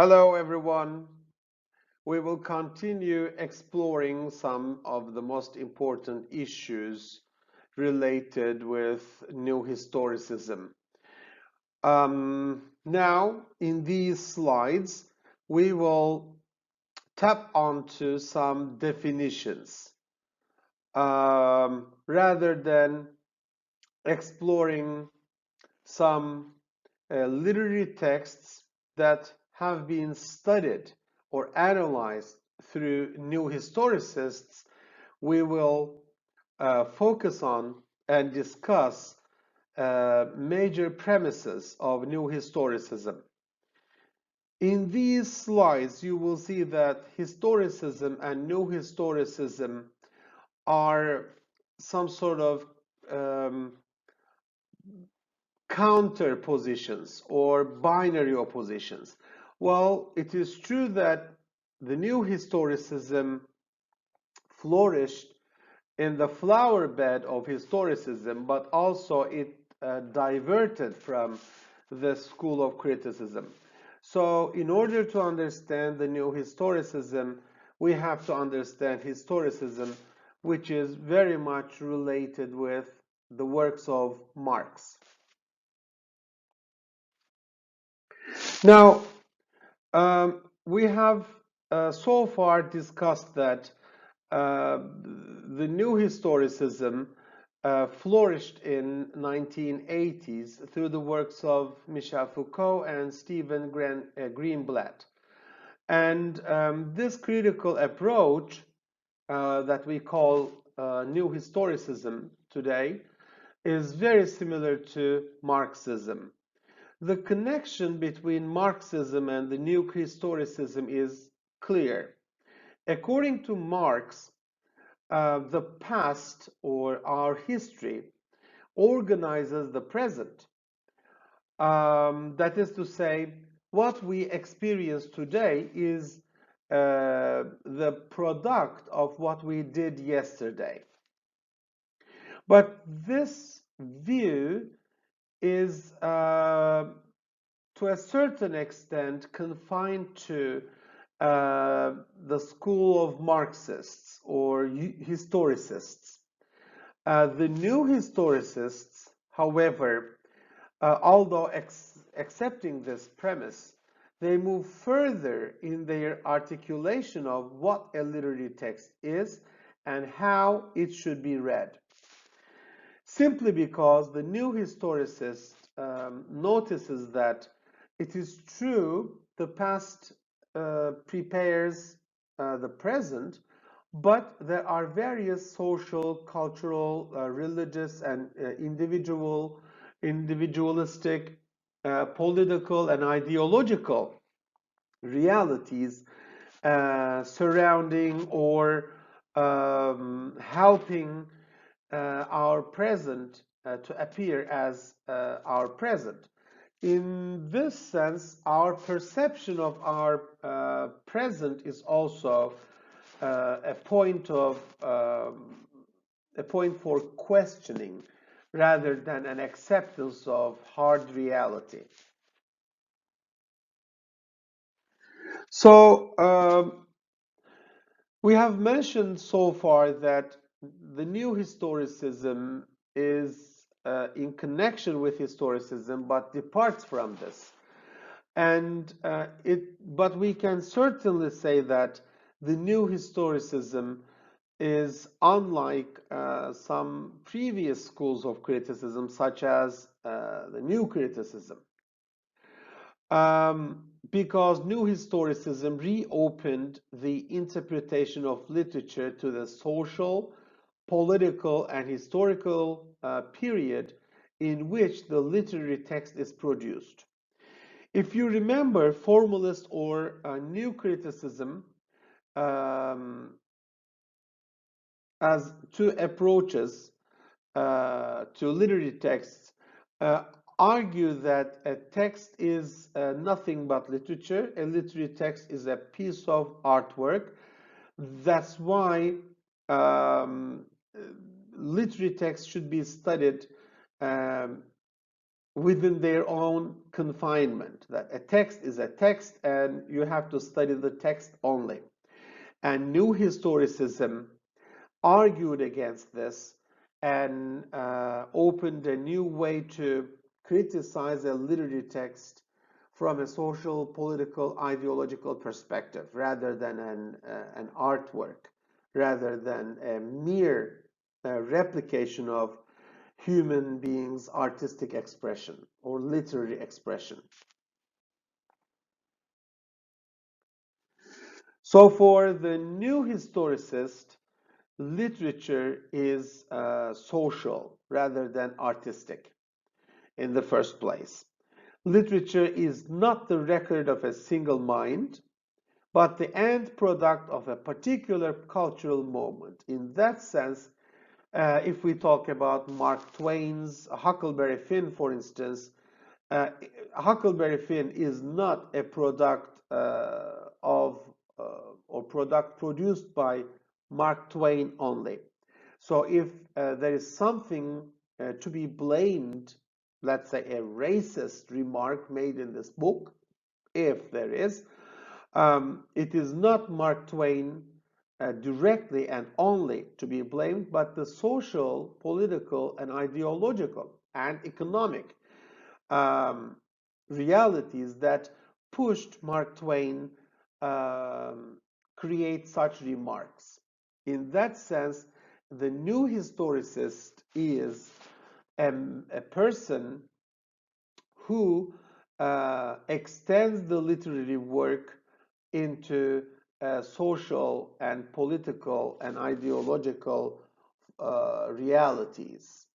Hello everyone. We will continue exploring some of the most important issues related with New Historicism. Now, in these slides, we will tap onto some definitions rather than exploring some literary texts that have been studied or analyzed through new historicists. We will focus on and discuss major premises of new historicism. In these slides, you will see that historicism and new historicism are some sort of counter positions or binary oppositions. Well, it is true that the new historicism flourished in the flower bed of historicism, but also it diverted from the school of criticism. So in order to understand the new historicism, we have to understand historicism, which is very much related with the works of Marx. Now, we have so far discussed that the new historicism flourished in 1980s through the works of Michel Foucault and Stephen Greenblatt. And this critical approach that we call new historicism today is very similar to Marxism. The connection between Marxism and the new historicism is clear. According to Marx, the past or our history organizes the present. That is to say, what we experience today is the product of what we did yesterday. But this view is to a certain extent confined to the school of Marxists or historicists. The new historicists, however, although accepting this premise, they move further in their articulation of what a literary text is and how it should be read. Simply because the new historicist notices that it is true the past prepares the present, but there are various social, cultural, religious, and individualistic, political, and ideological realities surrounding or helping our present to appear as our present. In this sense, our perception of our present is also a point for questioning rather than an acceptance of hard reality. So we have mentioned so far that the new historicism is in connection with historicism, but departs from this. But we can certainly say that the new historicism is unlike some previous schools of criticism, such as the new criticism. Because new historicism reopened the interpretation of literature to the social, political, and historical period in which the literary text is produced. If you remember, formalist or new criticism as two approaches to literary texts argue that a text is nothing but literature. A literary text is a piece of artwork. That's why literary text should be studied within their own confinement, that a text is a text and you have to study the text only. And New Historicism argued against this and opened a new way to criticize a literary text from a social, political, ideological perspective rather than an artwork, rather than a mere replication of human beings' artistic expression or literary expression. So for the new historicist, literature is social rather than artistic in the first place. Literature is not the record of a single mind, but the end product of a particular cultural moment. In that sense, if we talk about Mark Twain's Huckleberry Finn, for instance, uh, Huckleberry Finn is not a product of or product produced by Mark Twain only. So if there is something to be blamed, let's say a racist remark made in this book, if there is, it is not Mark Twain directly and only to be blamed, but the social, political, and ideological and economic um, realities that pushed Mark Twain create such remarks. In that sense, the new historicist is a person who extends the literary work into social and political and ideological realities.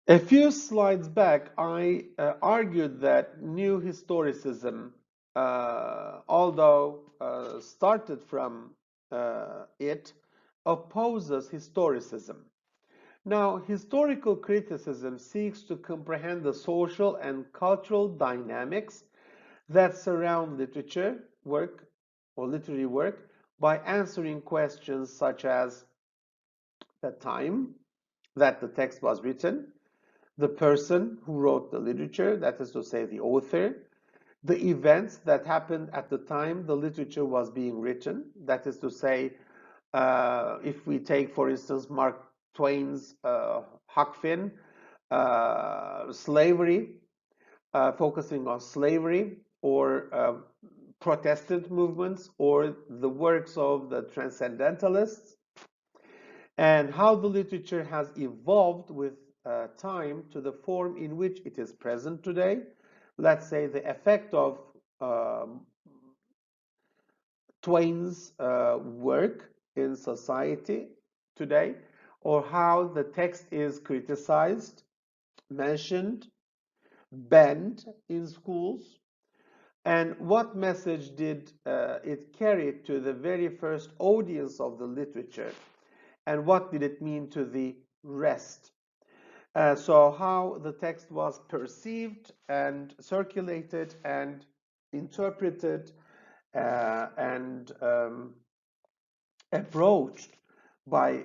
A few slides back, I argued that new historicism, although started from it, opposes historicism. Now, historical criticism seeks to comprehend the social and cultural dynamics that surround literature work or literary work by answering questions such as the time that the text was written, the person who wrote the literature, that is to say, the author, the events that happened at the time the literature was being written, that is to say, if we take, for instance, Mark Twain's Huck Finn, slavery, focusing on slavery or Protestant movements or the works of the transcendentalists, and how the literature has evolved with time to the form in which it is present today. Let's say the effect of Twain's work in society today, or how the text is criticized, mentioned, banned in schools, and what message did it carry to the very first audience of the literature, and what did it mean to the rest? So how the text was perceived and circulated and interpreted and approached by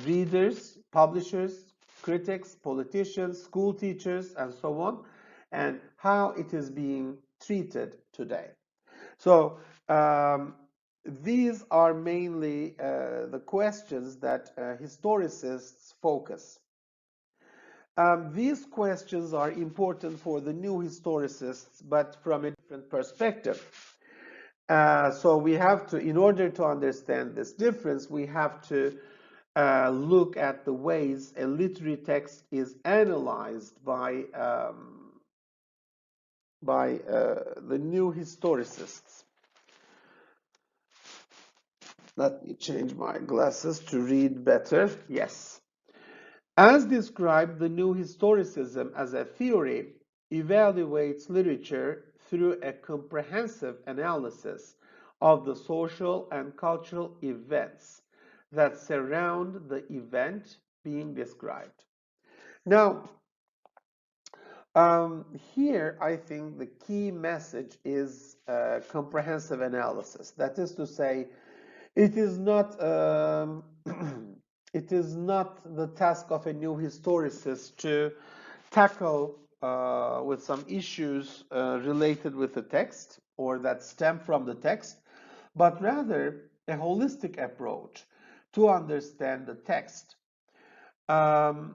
readers, publishers, critics, politicians, school teachers, and so on, and how it is being treated today. So these are mainly the questions that historicists focus. These questions are important for the new historicists, but from a different perspective. So we have to, in order to understand this difference, we have to look at the ways a literary text is analyzed by the new historicists. Let me change my glasses to read better. Yes. As described, the new historicism as a theory evaluates literature through a comprehensive analysis of the social and cultural events that surround the event being described. Now, here I think the key message is comprehensive analysis. That is to say, it is not it is not the task of a new historicist to tackle with some issues related with the text or that stem from the text, but rather a holistic approach to understand the text. While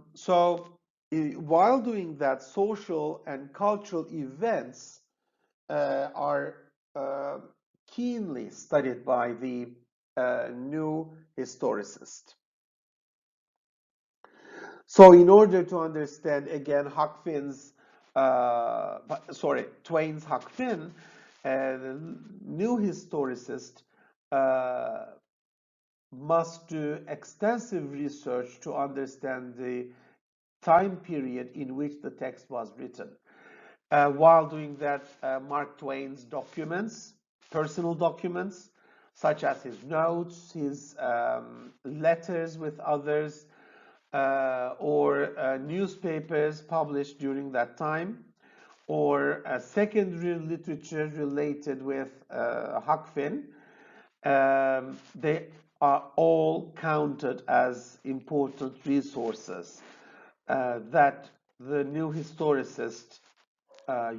doing that, social and cultural events are uh, keenly studied by the new historicist. So, in order to understand again Twain's Huck Finn, the new historicist uh, must do extensive research to understand the time period in which the text was written. While doing that, Mark Twain's documents, personal documents, such as his notes, his letters with others, or newspapers published during that time, or secondary literature related with Huck Finn, they are all counted as important resources that the new historicist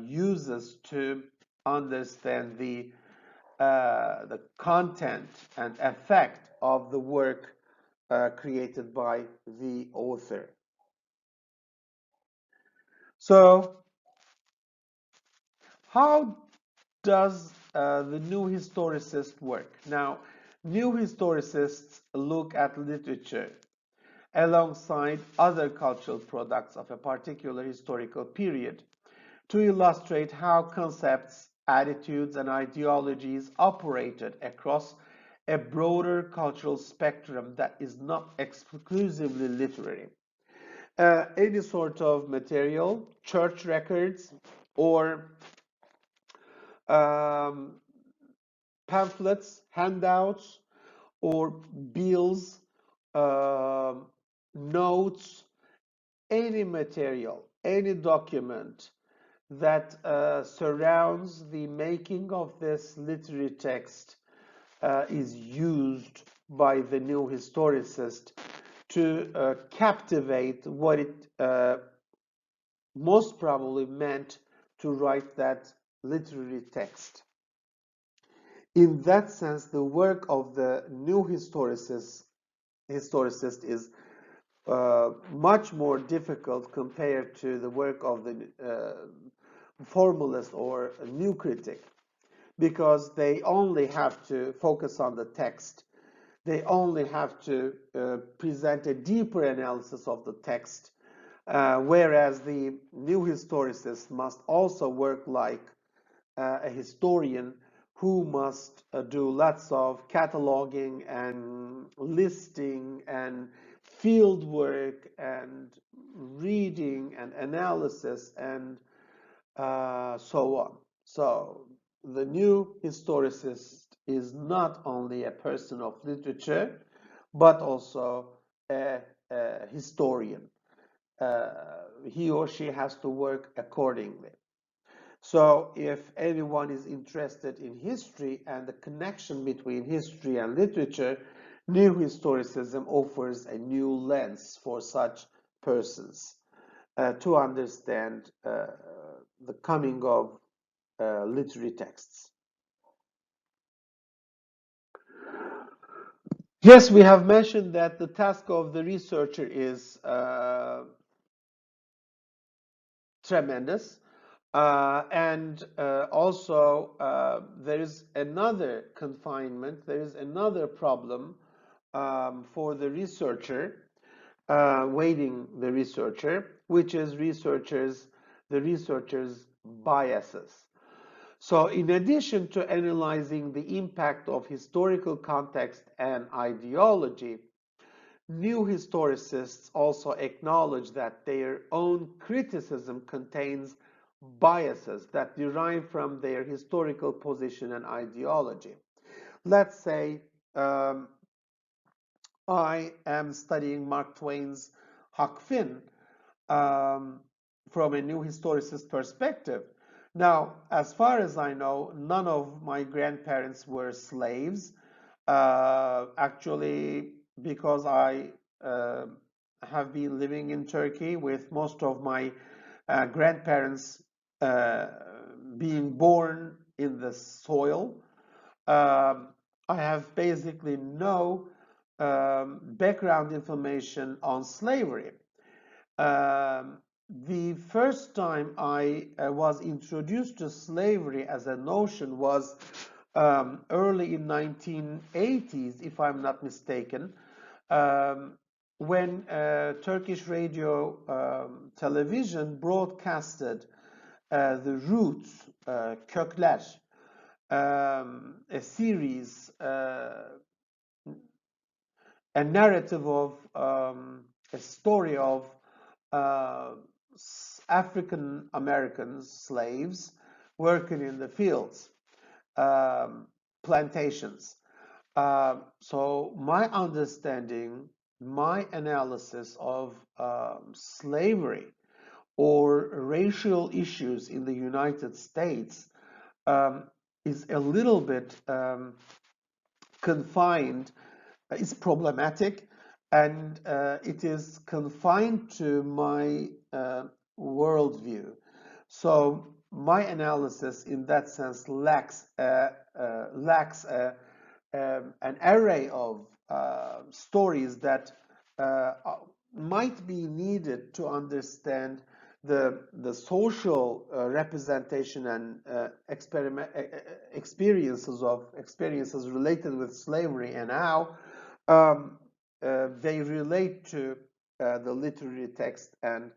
uses to understand the content and effect of the work created by the author. So, how does the new historicist work? Now, new historicists look at literature alongside other cultural products of a particular historical period to illustrate how concepts, attitudes, and ideologies operated across a broader cultural spectrum that is not exclusively literary. Any sort of material, church records, or um, pamphlets, handouts, or bills, um notes, any material, any document that surrounds the making of this literary text is used by the new historicist to captivate what it most probably meant to write that literary text. In that sense, the work of the new historicist is much more difficult compared to the work of the formalist or new critic, because they only have to focus on the text. They only have to present a deeper analysis of the text, whereas the new historicist must also work like a historian who must do lots of cataloging and listing and field work and reading and analysis and so on. So the new historicist is not only a person of literature, but also a historian. Uh, he or she has to work accordingly. So if anyone is interested in history and the connection between history and literature, new historicism offers a new lens for such persons to understand the coming of literary texts. Yes, we have mentioned that the task of the researcher is tremendous. And also, there is another confinement, there is another problem for the researcher, waiting the researcher, which is the researcher's biases. So, in addition to analyzing the impact of historical context and ideology, new historicists also acknowledge that their own criticism contains biases that derive from their historical position and ideology. Let's say um, I am studying Mark Twain's Huck Finn um, from a new historicist perspective. Now, as far as I know, none of my grandparents were slaves. Actually, because I have been living in Turkey, with most of my grandparents being born in the soil. I have basically no background information on slavery. Um, the first time I was introduced to slavery as a notion was early in 1980s, if I'm not mistaken, um, when Turkish radio television broadcasted The Roots, Kökler, a series, a narrative of a story of uh, African American slaves working in the fields, um, plantations. So my understanding, my analysis of slavery or racial issues in the United States um, is a little bit confined, is problematic, and it is confined to my worldview. So my analysis, in that sense, lacks an array of stories that might be needed to understand the social representation and experiences related with slavery, and how they relate to the literary text and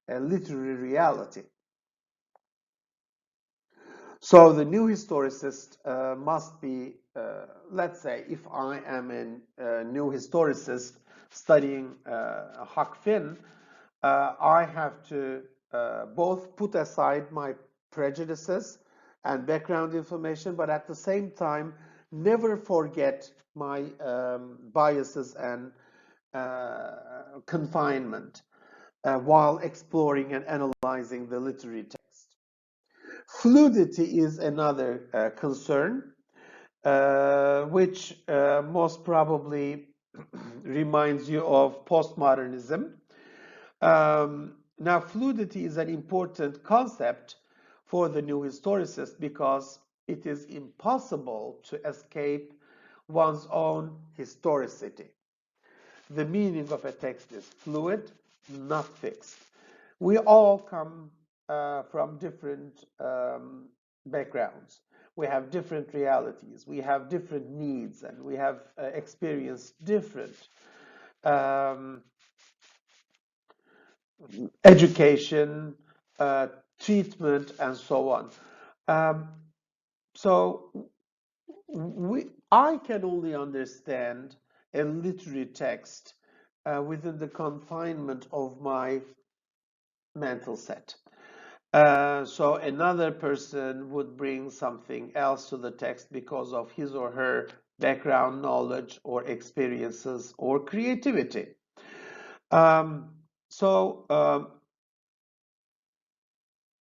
literary reality. So the new historicist must be, let's say, if I am a new historicist studying Huck Finn, I have to both put aside my prejudices and background information, but at the same time, never forget my biases and confinement while exploring and analyzing the literary text. Fluidity is another concern, which most probably reminds you of postmodernism. Now, fluidity is an important concept for the new historicist because it is impossible to escape one's own historicity. The meaning of a text is fluid, not fixed. We all come from different backgrounds. We have different realities. We have different needs, and we have experienced different um, education, treatment, and so on. Um, so I can only understand a literary text within the confinement of my mental set. So another person would bring something else to the text because of his or her background knowledge or experiences or creativity. So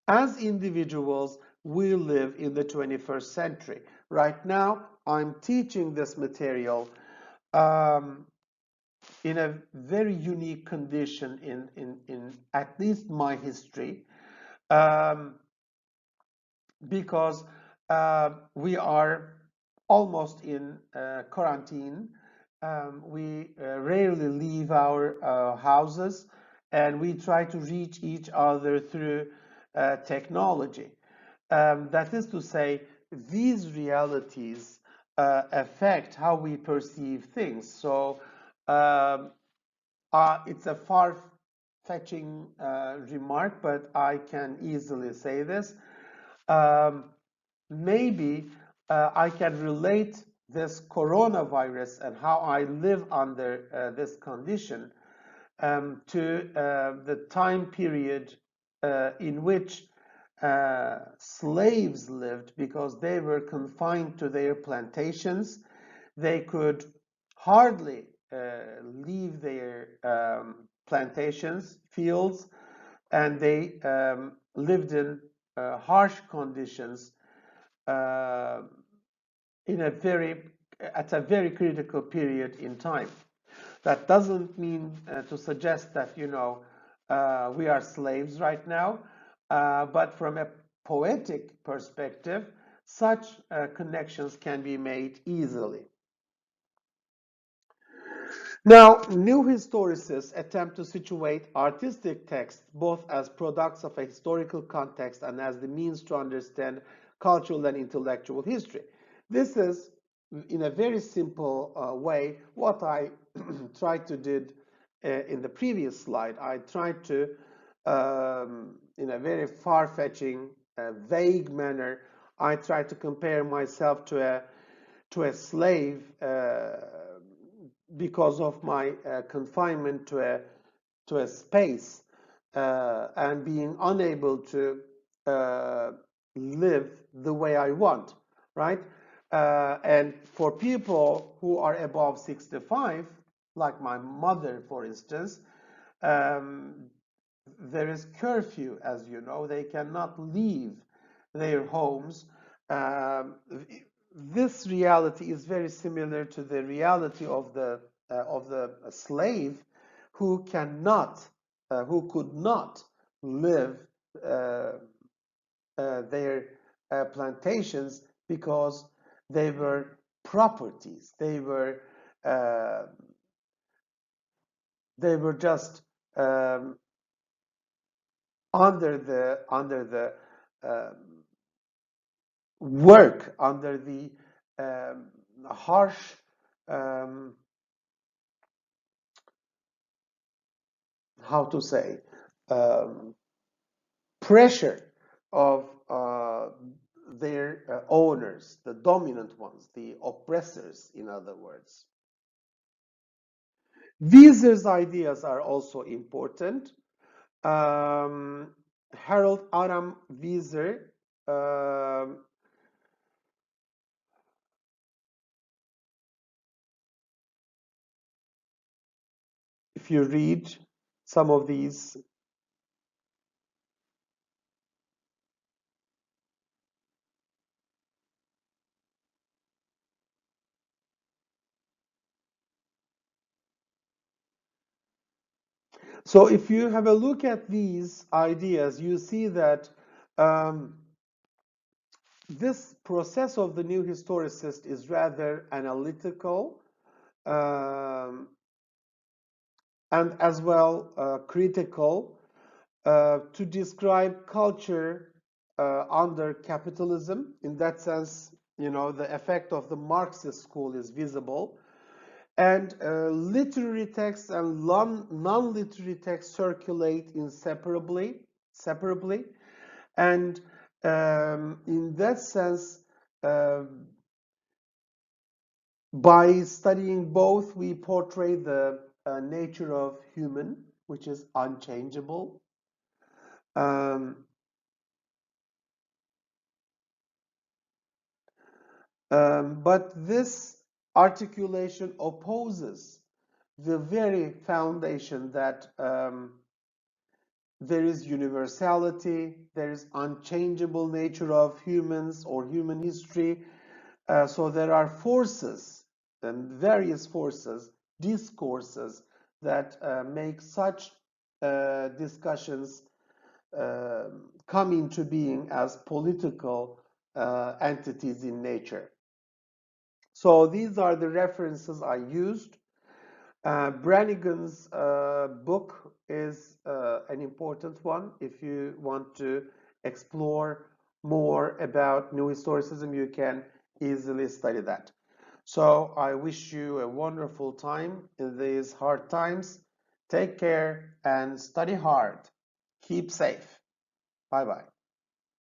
as individuals, we live in the 21st century. Right now, I'm teaching this material in a very unique condition in at least my history, um, because we are almost in quarantine. We rarely leave our houses, and we try to reach each other through technology. That is to say, these realities affect how we perceive things. So it's a far-fetching remark, but I can easily say this. Um, Maybe I can relate this coronavirus and how I live under this condition to the time period in which slaves lived, because they were confined to their plantations. They could hardly leave their plantations, fields, and they lived in harsh conditions in a very at a very critical period in time. That doesn't mean to suggest that, we are slaves right now, but from a poetic perspective, such connections can be made easily. Now, new historicists attempt to situate artistic texts both as products of a historical context and as the means to understand cultural and intellectual history. This is, in a very simple way, what I tried to do in the previous slide. I tried to, in a very far-fetching, vague manner, I tried to compare myself to a slave because of my confinement to a space and being unable to live the way I want, right? And for people who are above 65, like my mother, for instance, um, there is curfew, as you know. They cannot leave their homes. Um, this reality is very similar to the reality of the slave who who could not live uh, their plantations because they were properties. Uh, they were just under the work, under the um, harsh um, how to say um, pressure of their owners, the dominant ones, the oppressors, in other words. Veeser's ideas are also important. Harold Aram Veeser, if you read some of these, so if you have a look at these ideas, you see that um, this process of the new historicist is rather analytical um, and as well critical to describe culture under capitalism. In that sense, the effect of the Marxist school is visible. And literary texts and non-literary texts circulate separably. And in that sense, uh, by studying both, we portray the nature of human, which is unchangeable. Um, but this articulation opposes the very foundation that there is universality, there is unchangeable nature of humans or human history. So there are forces and various forces, discourses that make such discussions come into being as political entities in nature. So these are the references I used. Brannigan's book is an important one. If you want to explore more about New Historicism, you can easily study that. So I wish you a wonderful time in these hard times. Take care and study hard. Keep safe. Bye bye.